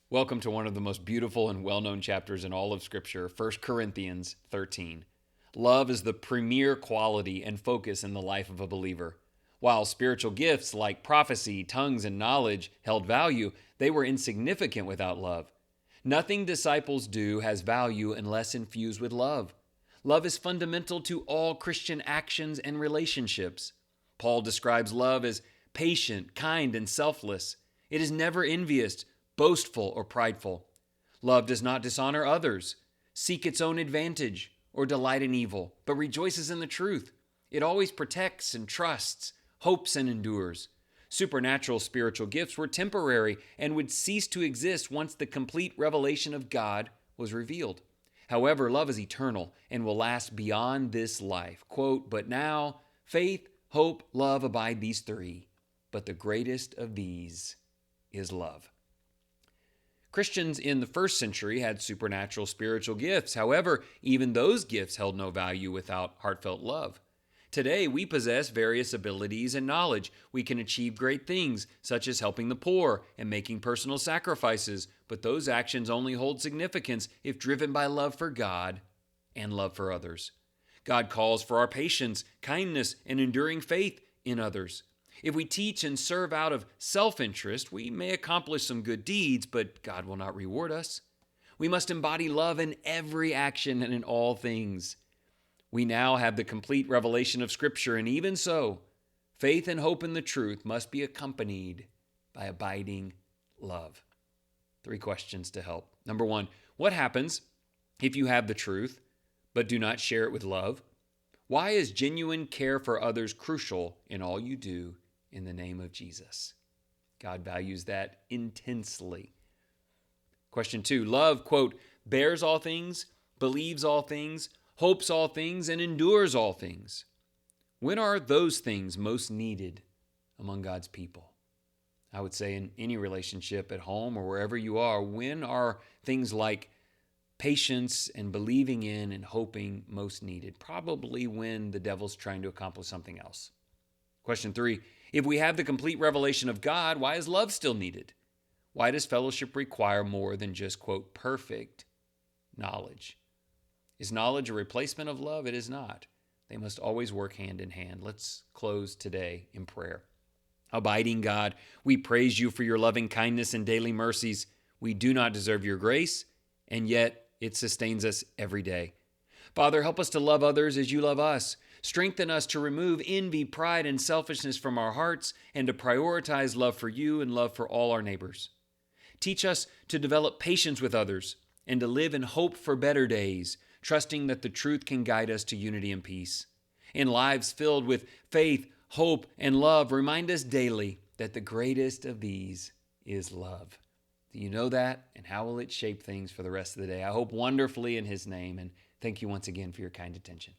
Welcome to one of the most beautiful and well-known chapters in all of Scripture, 1 Corinthians 13. Love is the premier quality and focus in the life of a believer. While spiritual gifts like prophecy, tongues, and knowledge held value, they were insignificant without love. Nothing disciples do has value unless infused with love. Love is fundamental to all Christian actions and relationships. Paul describes love as patient, kind, and selfless. It is never envious, boastful, or prideful. Love does not dishonor others, seek its own advantage, or delight in evil, but rejoices in the truth. It always protects and trusts, hopes and endures. Supernatural spiritual gifts were temporary and would cease to exist once the complete revelation of God was revealed. However, love is eternal and will last beyond this life. Quote, "But now, faith, hope, love abide these three, but the greatest of these is love." Christians in the first century had supernatural spiritual gifts. However, even those gifts held no value without heartfelt love. Today, we possess various abilities and knowledge. We can achieve great things, such as helping the poor and making personal sacrifices, but those actions only hold significance if driven by love for God and love for others. God calls for our patience, kindness, and enduring faith in others. If we teach and serve out of self-interest, we may accomplish some good deeds, but God will not reward us. We must embody love in every action and in all things. We now have the complete revelation of Scripture, and even so, faith and hope in the truth must be accompanied by abiding love. 3 questions to help. Number 1, what happens if you have the truth but do not share it with love? Why is genuine care for others crucial in all you do in the name of Jesus? God values that intensely. Question 2, love, quote, bears all things, believes all things, hopes all things, and endures all things. When are those things most needed among God's people? I would say in any relationship at home or wherever you are, when are things like patience and believing in and hoping most needed? Probably when the devil's trying to accomplish something else. Question 3, if we have the complete revelation of God, why is love still needed? Why does fellowship require more than just, quote, perfect knowledge? Is knowledge a replacement of love? It is not. They must always work hand in hand. Let's close today in prayer. Abiding God, we praise you for your loving kindness and daily mercies. We do not deserve your grace, and yet it sustains us every day. Father, help us to love others as you love us. Strengthen us to remove envy, pride, and selfishness from our hearts and to prioritize love for you and love for all our neighbors. Teach us to develop patience with others and to live in hope for better days, trusting that the truth can guide us to unity and peace. In lives filled with faith, hope, and love, remind us daily that the greatest of these is love. Do you know that? And how will it shape things for the rest of the day? I hope wonderfully in His name, and thank you once again for your kind attention.